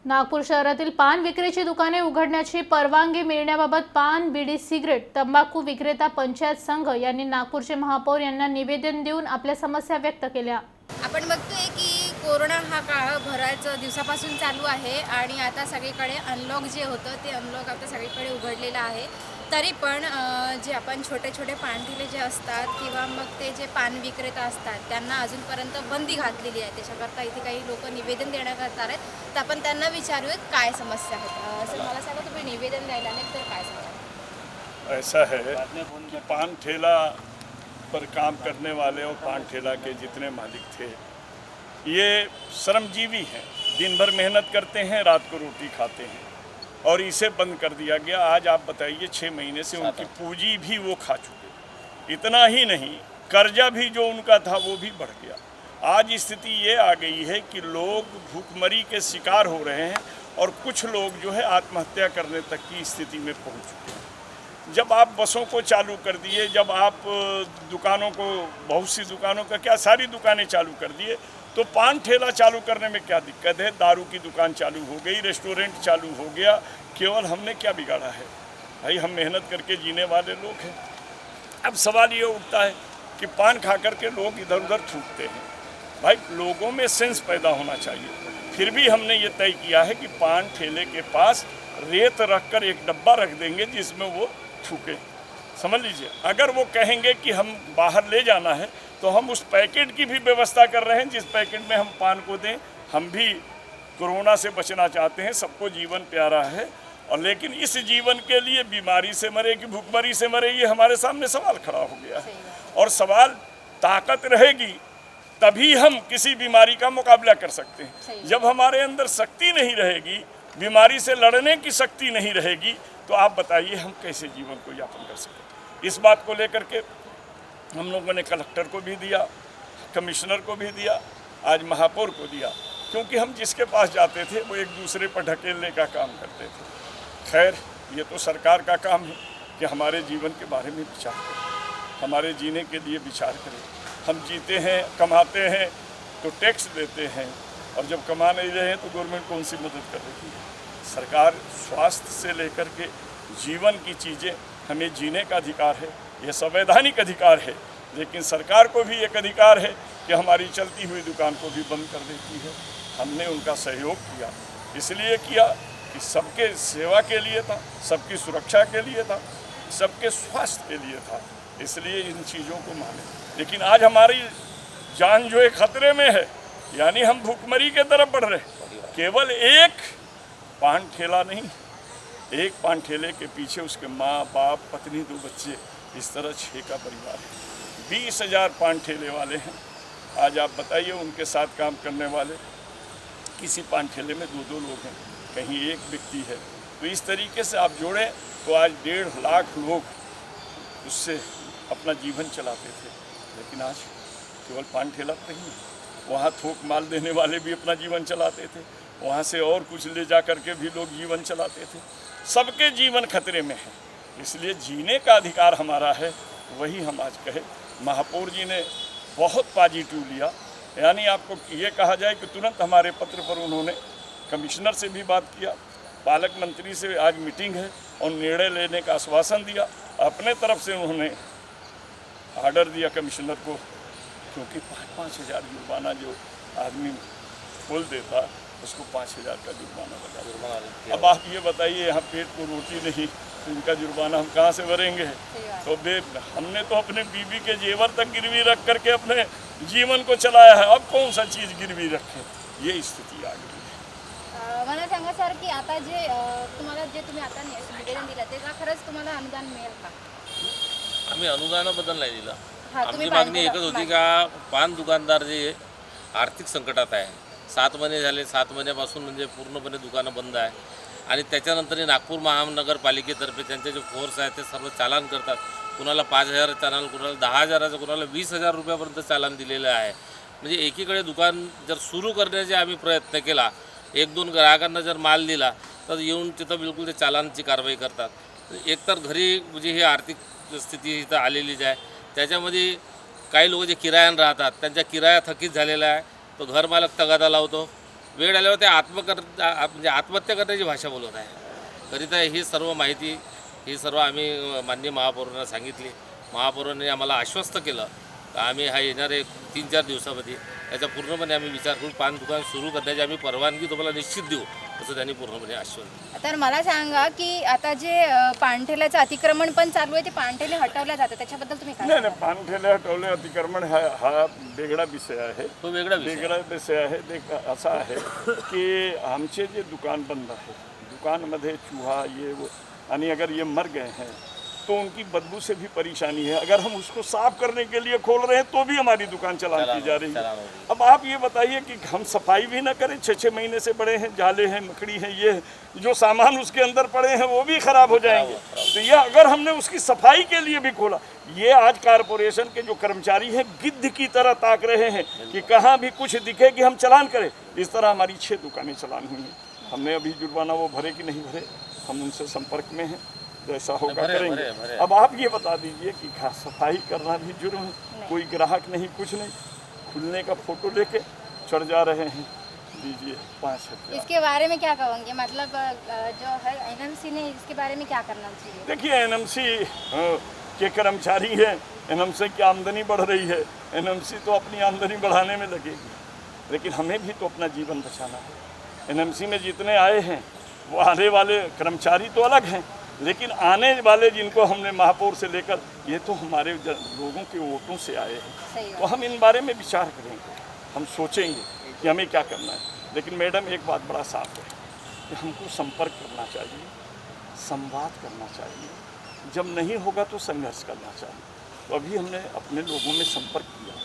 नागपूर शहरातील पान विक्रीची दुकाने उघडण्याची परवानगी मिळण्याबाबत पान, बीडी, सिगरेट, तंबाखू विक्रेता पंचायत संघ यांनी नागपूरचे महापौर यांना निवेदन देऊन आपल्या समस्या व्यक्त केल्या। आपण बघतोय की कोरोना हा काळ बऱ्याच दिवसापासून चालू आहे आणि आता सगळीकडे अनलॉक जे होतं ते अनलॉक आता सगळीकडे उघडलेलं आहे। तरी पण जे आपण छोटे छोटे पानठेले जे असतात किंवा मग ते जे पान विक्रेता असतात त्यांना अजूनपर्यंत बंदी घातलेली आहे। त्याच्याकरता इथे काही लोक निवेदन देण्याकरता आहेत, तर आपण त्यांना विचारूयात काय समस्या आहेत। सर मला सांगा, तुम्ही निवेदन द्यायला आले तर काय सांगा? ऐसा है कि पान ठेला पर काम करने वाले और पान ठेला के जितने मालिक थे ये श्रमजीवी हैं, दिन भर मेहनत करते हैं, रात को रोटी खाते हैं और इसे बंद कर दिया गया। आज आप बताइए 6 महीने से उनकी पूंजी भी वो खा चुके। इतना ही नहीं, कर्जा भी जो उनका था वो भी बढ़ गया। आज स्थिति ये आ गई है कि लोग भूखमरी के शिकार हो रहे हैं और कुछ लोग जो है आत्महत्या करने तक की स्थिति में पहुंच चुके हैं। जब आप बसों को चालू कर दिए, जब आप दुकानों को, बहुत सी दुकानों का क्या सारी दुकानें चालू कर दिए, तो पान ठेला चालू करने में क्या दिक्कत है? दारू की दुकान चालू हो गई, रेस्टोरेंट चालू हो गया, केवल हमने क्या बिगाड़ा है? भाई हम मेहनत करके जीने वाले लोग हैं। अब सवाल ये उठता है कि पान खा करके लोग इधर उधर थूकते हैं। भाई लोगों में सेंस पैदा होना चाहिए। फिर भी हमने ये तय किया है कि पान ठेले के पास रेत रख कर एक डब्बा रख देंगे जिसमें वो थूके। समझ लीजिए, अगर वो कहेंगे कि हम बाहर ले जाना है तो हम उस पैकेट की भी व्यवस्था कर रहे हैं जिस पैकेट में हम पान को दें। हम भी कोरोना से बचना चाहते हैं, सबको जीवन प्यारा है, और लेकिन इस जीवन के लिए बीमारी से मरे कि भूखमरी से मरे, ये हमारे सामने सवाल खड़ा हो गया है। और सवाल, ताकत रहेगी तभी हम किसी बीमारी का मुकाबला कर सकते हैं। जब हमारे अंदर शक्ति नहीं रहेगी, बीमारी से लड़ने की शक्ति नहीं रहेगी, तो आप बताइए हम कैसे जीवन को यापन कर सकते। इस बात को लेकर के हम लोगों ने कलेक्टर को भी दिया, कमिश्नर को भी दिया, आज महापौर को दिया, क्योंकि हम जिसके पास जाते थे वो एक दूसरे पर ढकेलने का काम करते थे। खैर, ये तो सरकार का काम है कि हमारे जीवन के बारे में विचार करें, हमारे जीने के लिए विचार करें। हम जीते हैं, कमाते हैं तो टैक्स देते हैं, और जब कमा नहीं रहे हैं तो गवर्नमेंट कौन सी मदद कर रही है? सरकार स्वास्थ्य से लेकर के जीवन की चीज़ें, हमें जीने का अधिकार है, यह संवैधानिक अधिकार है। लेकिन सरकार को भी एक अधिकार है कि हमारी चलती हुई दुकान को भी बंद कर देती है। हमने उनका सहयोग किया, इसलिए किया कि सबके सेवा के लिए था, सबकी सुरक्षा के लिए था, सबके स्वास्थ्य के लिए था, इसलिए इन चीज़ों को माने। लेकिन आज हमारी जान जो है खतरे में है, यानी हम भूखमरी के तरफ बढ़ रहे। केवल एक पान ठेला नहीं, एक पान ठेले के पीछे उसके माँ बाप, पत्नी, 2 बच्चे, इस तरह 6 का परिवार है। 20,000 पान ठेले वाले हैं। आज आप बताइए, उनके साथ काम करने वाले किसी पान ठेले में 2-2 लोग हैं, कहीं एक व्यक्ति है। तो इस तरीके से आप जोड़ें तो आज 1.5 लाख लोग उससे अपना जीवन चलाते थे। लेकिन आज केवल पान ठेला पर नहीं, वहाँ थोक माल देने वाले भी अपना जीवन चलाते थे, वहाँ से और कुछ ले जा कर के भी लोग जीवन चलाते थे। सबके जीवन खतरे में है, इसलिए जीने का अधिकार हमारा है। वही हम आज कहे, महापौर जी ने बहुत पॉजिटिव लिया, यानी आपको ये कहा जाए कि तुरंत हमारे पत्र पर उन्होंने कमिश्नर से भी बात किया, पालक मंत्री से आज मीटिंग है और निर्णय लेने का आश्वासन दिया। अपने तरफ से उन्होंने आर्डर दिया कमिश्नर को, क्योंकि 5-5 हज़ार जुर्माना जो आदमी खोल देता उसको 5,000 का जुर्माना लगा। अब आप ये बताइए, यहाँ पेट को रोटी नहीं तो इनका जुर्माना हम कहाँ से भरेंगे? तो हमने तो अपने बीबी के जेवर तक गिरवी रख करके अपने जीवन को चलाया है, अब कौन सा चीज़ गिरवी रखें? ये स्थिती आ गई है। मला सांगा सर, की आता जे तुम्हाला जे तुम्ही आता निवेदन दिलं ते का खरंच तुम्हाला अनुदान मिळेल का? आम्ही अनुदानाबद्दल नाही दिलं। तुम्ही आमची मागणी एकच होती का पान दुकानदार जे आर्थिक संकटात आहे, 7 महिने झाले, 7 महिन्यापासून म्हणजे पूर्णपणे दुकानं बंद आहे, आणि त्याच्यानंतर नागपूर महानगरपालिकेतर्फे त्यांचे जे फोर्स आहे ते सर्व चालान करतात। कुणाला 5,000 चालान, कुणाला 10,000चं, कुणाला 20,000 रुपयापर्यंत चालान दिलेलं आहे। म्हणजे एकीकडे दुकान जर सुरू करण्याचे आम्ही प्रयत्न केला, 1-2 ग्राहकांना जर माल दिला तर येऊन तिथं बिलकुल ते चालानची कारवाई करतात। एकतर घरी म्हणजे ही आर्थिक स्थिती इथं आलेलीच आहे, त्याच्यामध्ये काही लोक जे किरायानं राहतात त्यांच्या किराया थकीत झालेला आहे, तो घरमालक तगादा लावतो, वेळ आल्यावर ते म्हणजे आत्महत्या करण्याची भाषा बोलत आहे. करिता ही सर्व माहिती ही सर्व आम्ही माननीय महापौरांना सांगितली. महापौरांनी आम्हाला आश्वस्त केलं तर आम्ही हा येणारे 3-4 दिवसामध्ये याचा पूर्णपणे आम्ही विचार करून पान दुकान सुरू करण्याची आम्ही परवानगी तुम्हाला निश्चित देऊ असं त्यांनी पूर्णपणे आश्वासन दिलं. तर मला सांगा की आता जे पानठेल्याचं अतिक्रमण पण चालू आहे ते पानठेले हटवल्या जातात त्याच्याबद्दल तुम्ही काय नाही नाही, पानठेले हटवले अतिक्रमण हा वेगळा विषय आहे. तो वेगळा विषय आहे. देख असा आहे की आमचे जे दुकान बंद आहे, दुकानमध्ये चूहा ये वो, आणि अगर ये मर गए हैं तो उनकी बदबू से भी परेशानी है. अगर हम उसको साफ करने के लिए खोल रहे हैं तो भी हमारी दुकान चलाती जा रही है. अब आप ये बताइए कि हम सफाई भी ना करें, 6-6 महीने से बड़े हैं, जाले हैं, मकड़ी हैं, ये जो सामान उसके अंदर पड़े हैं वो भी खराब हो जाएंगे. तो ये अगर हमने उसकी सफाई के लिए भी खोला, ये आज कारपोरेशन के जो कर्मचारी हैं गिद्ध की तरह ताक रहे हैं कि कहाँ भी कुछ दिखे कि हम चालान करें. इस तरह हमारी 6 दुकानें चालान हुई हैं. हमने अभी जुर्माना वो भरे कि नहीं भरे, हम उनसे संपर्क में हैं, जैसा होगा करेंगे. अब आप ये बता दीजिए कि सफाई करना भी जुर्म है. कोई ग्राहक नहीं, कुछ नहीं, खुलने का फोटो लेके चढ़ जा रहे हैं. दीजिए 5,000. इसके बारे में क्या कहोगे, मतलब जो है एनएमसी ने इसके बारे में क्या करना चाहिए? देखिए एनएमसी के कर्मचारी हैं, एनएमसी की आमदनी बढ़ रही है, एनएमसी तो अपनी आमदनी बढ़ाने में लगेगी, लेकिन हमें भी तो अपना जीवन बचाना है. एनएमसी में जितने आए हैं वो आने वाले कर्मचारी तो अलग हैं, लेकिन आने वाले जिनको हमने महापौर से लेकर, ये तो हमारे लोगों के वोटों से आए हैं. तो हम इन बारे में विचार करेंगे, हम सोचेंगे कि हमें क्या करना है. लेकिन मैडम एक बात बड़ा साफ है कि हमको संपर्क करना चाहिए, संवाद करना चाहिए. जब नहीं होगा तो संघर्ष करना चाहिए. तो अभी हमने अपने लोगों में संपर्क किया,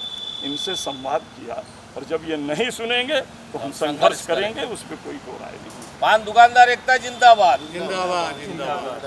इनसे संवाद किया, और जब ये नहीं सुनेंगे तो हम संघर्ष करेंगे, उस पर कोई दो राय नहीं. पान दुकानदार एकता जिंदाबाद. जिंदाबाद जिंदाबाद.